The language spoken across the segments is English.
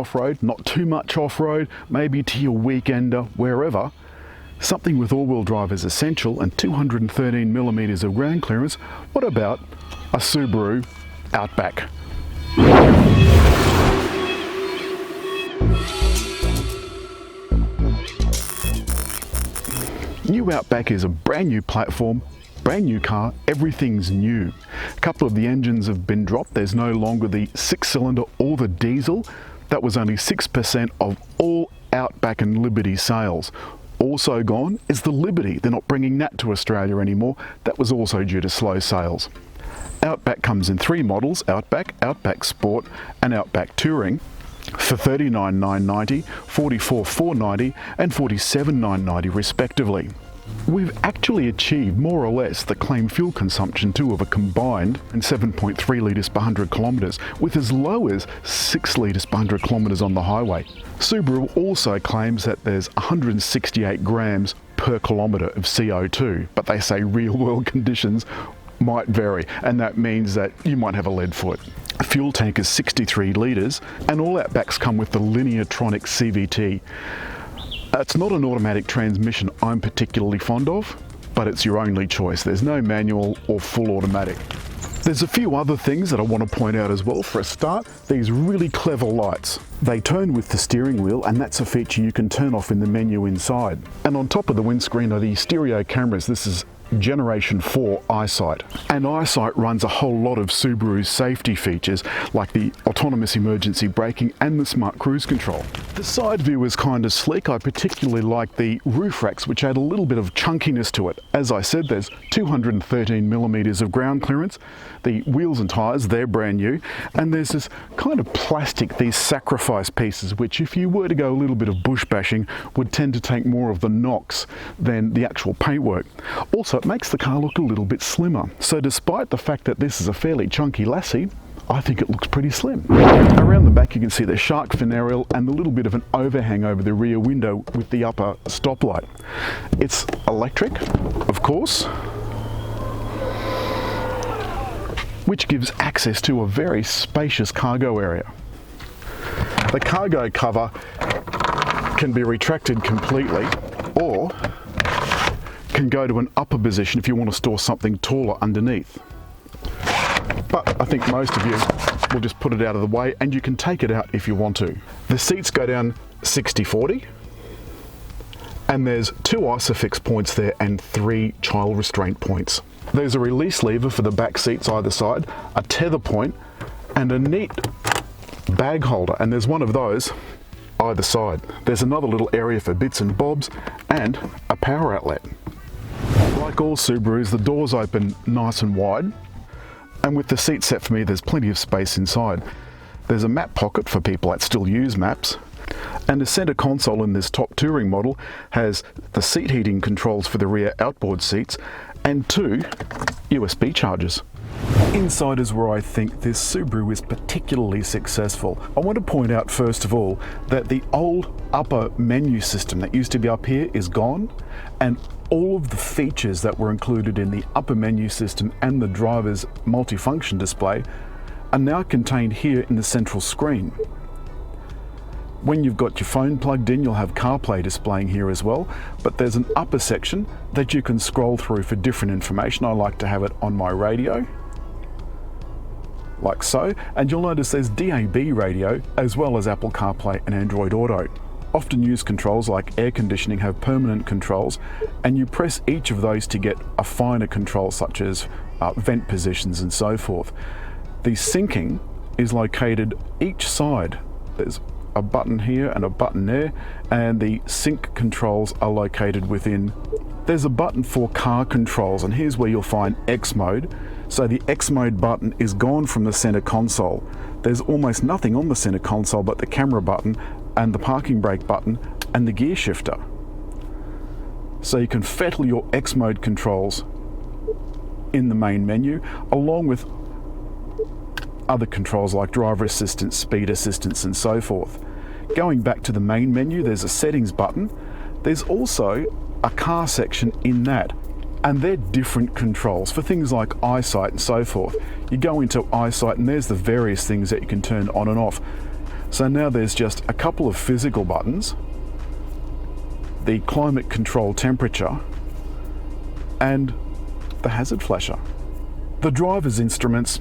off-road, not too much off-road, maybe to your weekender, wherever, something with all-wheel drive is essential and 213mm of ground clearance. What about a Subaru Outback? New Outback is a brand new platform, brand new car, everything's new. A couple of the engines have been dropped. There's no longer the 6-cylinder or the diesel. That was only 6% of all Outback and Liberty sales. Also gone is the Liberty. They're not bringing that to Australia anymore. That was also due to slow sales. Outback comes in 3 models, Outback, Outback Sport and Outback Touring, for $39,990, $44,490 and $47,990 respectively. We've actually achieved more or less the claimed fuel consumption too of a combined 7.3 litres per 100 kilometres, with as low as 6 litres per 100 kilometres on the highway. Subaru also claims that there's 168 grams per kilometre of CO2, but they say real world conditions might vary, and that means that you might have a lead foot. Fuel tank is 63 litres, and all Outbacks come with the Lineartronic CVT. It's not an automatic transmission I'm particularly fond of, but it's your only choice. There's no manual or full automatic. There's a few other things that I want to point out as well. For a start, these really clever lights. They turn with the steering wheel, and that's a feature you can turn off in the menu inside. And on top of the windscreen are the stereo cameras. This is Generation 4 Eyesight. And Eyesight runs a whole lot of Subaru's safety features like the autonomous emergency braking and the smart cruise control. The side view is kind of slick. I particularly like the roof racks, which add a little bit of chunkiness to it. As I said, there's 213mm of ground clearance. The wheels and tyres, they're brand new. And there's this kind of plastic, these sacrifice pieces, which if you were to go a little bit of bush bashing, would tend to take more of the knocks than the actual paintwork. Also, it makes the car look a little bit slimmer. So despite the fact that this is a fairly chunky lassie, I think it looks pretty slim. Around the back you can see the shark fin aerial and a little bit of an overhang over the rear window with the upper stoplight. It's electric, of course, which gives access to a very spacious cargo area. The cargo cover can be retracted completely or can go to an upper position if you want to store something taller underneath. But I think most of you will just put it out of the way, and you can take it out if you want to. The seats go down 60-40, and there's 2 ISOFIX points there and 3 child restraint points. There's a release lever for the back seats either side, a tether point, and a neat bag holder, and there's one of those either side. There's another little area for bits and bobs and a power outlet. Like all Subarus, the doors open nice and wide, and with the seat set for me, there's plenty of space inside. There's a map pocket for people that still use maps, and the centre console in this top touring model has the seat heating controls for the rear outboard seats and 2 USB chargers. Inside is where I think this Subaru is particularly successful. I want to point out first of all that the old upper menu system that used to be up here is gone, and all of the features that were included in the upper menu system and the driver's multifunction display are now contained here in the central screen. When you've got your phone plugged in, you'll have CarPlay displaying here as well, but there's an upper section that you can scroll through for different information. I like to have it on my radio, like so, and you'll notice there's DAB radio as well as Apple CarPlay and Android Auto. Often used controls like air conditioning have permanent controls, and you press each of those to get a finer control such as vent positions and so forth. The syncing is located each side. There's a button here and a button there, and the sync controls are located within. There's a button for car controls, and here's where you'll find X mode. So the X mode button is gone from the center console. There's almost nothing on the center console but the camera button and the parking brake button and the gear shifter. So you can fettle your X mode controls in the main menu, along with other controls like driver assistance, speed assistance and so forth. Going back to the main menu, there's a settings button. There's also a car section in that, and they're different controls for things like Eyesight and so forth. You go into Eyesight and there's the various things that you can turn on and off. So now there's just a couple of physical buttons, the climate control temperature, and the hazard flasher. The driver's instruments,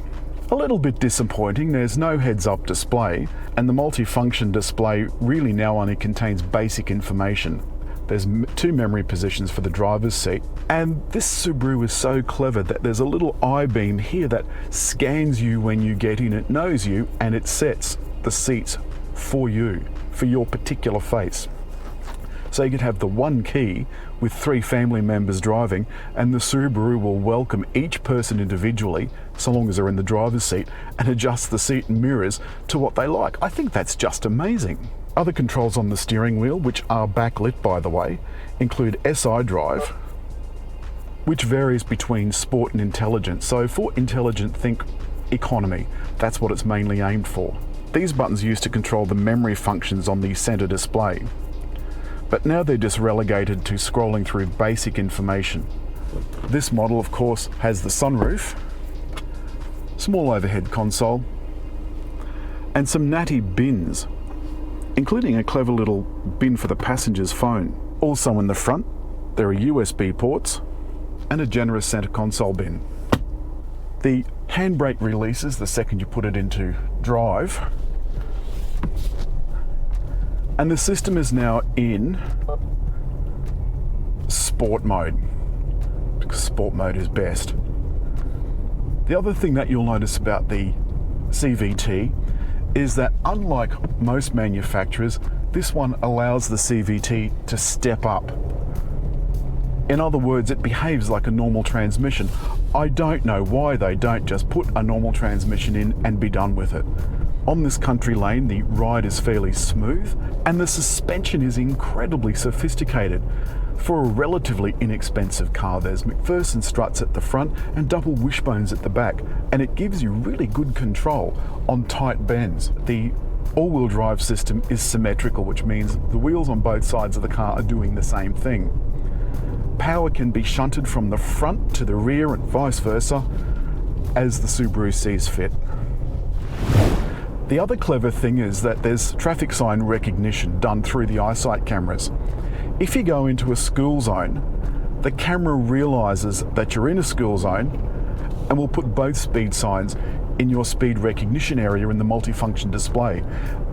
a little bit disappointing. There's no heads-up display, and the multi-function display really now only contains basic information. There's 2 memory positions for the driver's seat, and this Subaru is so clever that there's a little I-beam here that scans you when you get in. It knows you, and it sets the seats for you, for your particular face. So you could have the one key with 3 family members driving, and the Subaru will welcome each person individually, so long as they're in the driver's seat, and adjust the seat and mirrors to what they like. I think that's just amazing. Other controls on the steering wheel, which are backlit by the way, include SI drive, which varies between sport and intelligent. So for intelligent, think economy. That's what it's mainly aimed for. These buttons are used to control the memory functions on the center display, but now they're just relegated to scrolling through basic information. This model, of course, has the sunroof, small overhead console, and some natty bins, including a clever little bin for the passenger's phone. Also in the front, there are USB ports and a generous center console bin. The handbrake releases the second you put it into drive, and the system is now in sport mode, because sport mode is best. The other thing that you'll notice about the CVT is that unlike most manufacturers, this one allows the CVT to step up. In other words, it behaves like a normal transmission. I don't know why they don't just put a normal transmission in and be done with it. On this country lane, the ride is fairly smooth, and the suspension is incredibly sophisticated. For a relatively inexpensive car, there's McPherson struts at the front and double wishbones at the back, and it gives you really good control on tight bends. The all-wheel drive system is symmetrical, which means the wheels on both sides of the car are doing the same thing. Power can be shunted from the front to the rear and vice versa, as the Subaru sees fit. The other clever thing is that there's traffic sign recognition done through the Eyesight cameras. If you go into a school zone, the camera realizes that you're in a school zone and will put both speed signs in your speed recognition area in the multifunction display.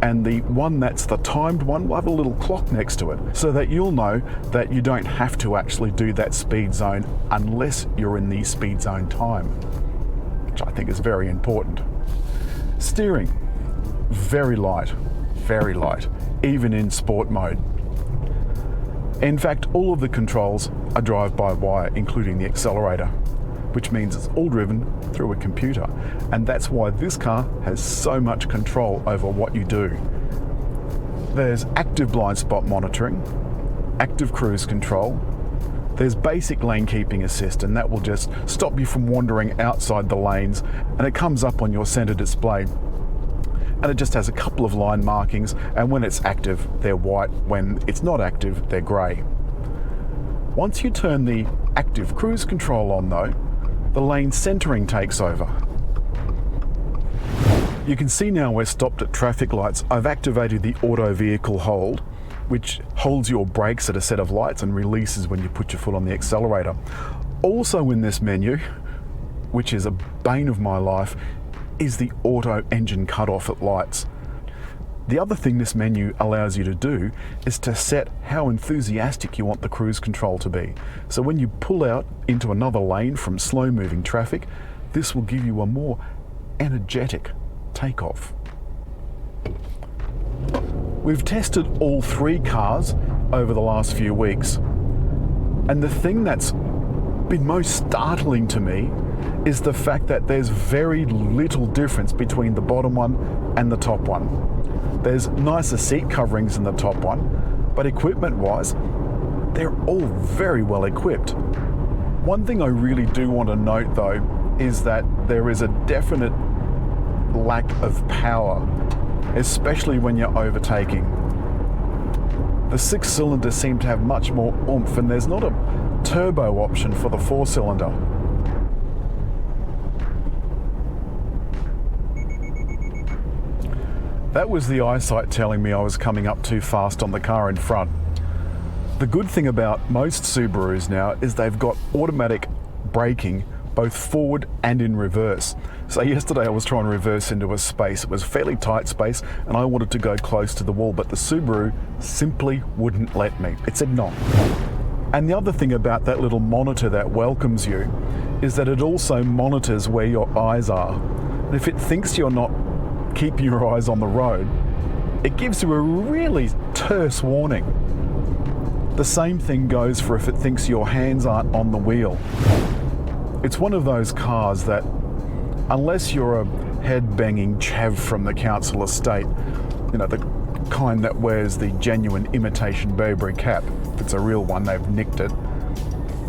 And the one that's the timed one will have a little clock next to it, so that you'll know that you don't have to actually do that speed zone unless you're in the speed zone time, which I think is very important. Steering, very light, even in sport mode. In fact, all of the controls are drive-by-wire, including the accelerator, which means it's all driven through a computer. And that's why this car has so much control over what you do. There's active blind spot monitoring, active cruise control, there's basic lane keeping assist, and that will just stop you from wandering outside the lanes, and it comes up on your center display. And it just has a couple of line markings, and when it's active, they're white. When it's not active, they're grey. Once you turn the active cruise control on though, the lane centering takes over. You can see now we're stopped at traffic lights. I've activated the auto vehicle hold, which holds your brakes at a set of lights and releases when you put your foot on the accelerator. Also in this menu, which is a bane of my life, is the auto engine cutoff at lights. The other thing this menu allows you to do is to set how enthusiastic you want the cruise control to be. So when you pull out into another lane from slow moving traffic, this will give you a more energetic takeoff. We've tested all 3 cars over the last few weeks, and the thing that's been most startling to me is the fact that there's very little difference between the bottom one and the top one. There's nicer seat coverings in the top one, but equipment-wise, they're all very well equipped. One thing I really do want to note though is that there is a definite lack of power, especially when you're overtaking. The 6-cylinder seem to have much more oomph, and there's not a turbo option for the 4-cylinder. That was the Eyesight telling me I was coming up too fast on the car in front. The good thing about most Subarus now is they've got automatic braking both forward and in reverse. So yesterday I was trying to reverse into a space. It was a fairly tight space and I wanted to go close to the wall, but the Subaru simply wouldn't let me. It said no. And the other thing about that little monitor that welcomes you is that it also monitors where your eyes are. And if it thinks you're not keeping your eyes on the road, it gives you a really terse warning. The same thing goes for if it thinks your hands aren't on the wheel. It's one of those cars that, unless you're a head-banging chav from the council estate, you know, the kind that wears the genuine imitation Burberry cap, if it's a real one, they've nicked it,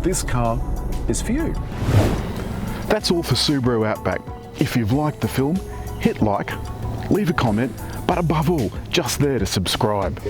this car is for you. That's all for Subaru Outback. If you've liked the film, hit like, leave a comment, but above all, just there to subscribe.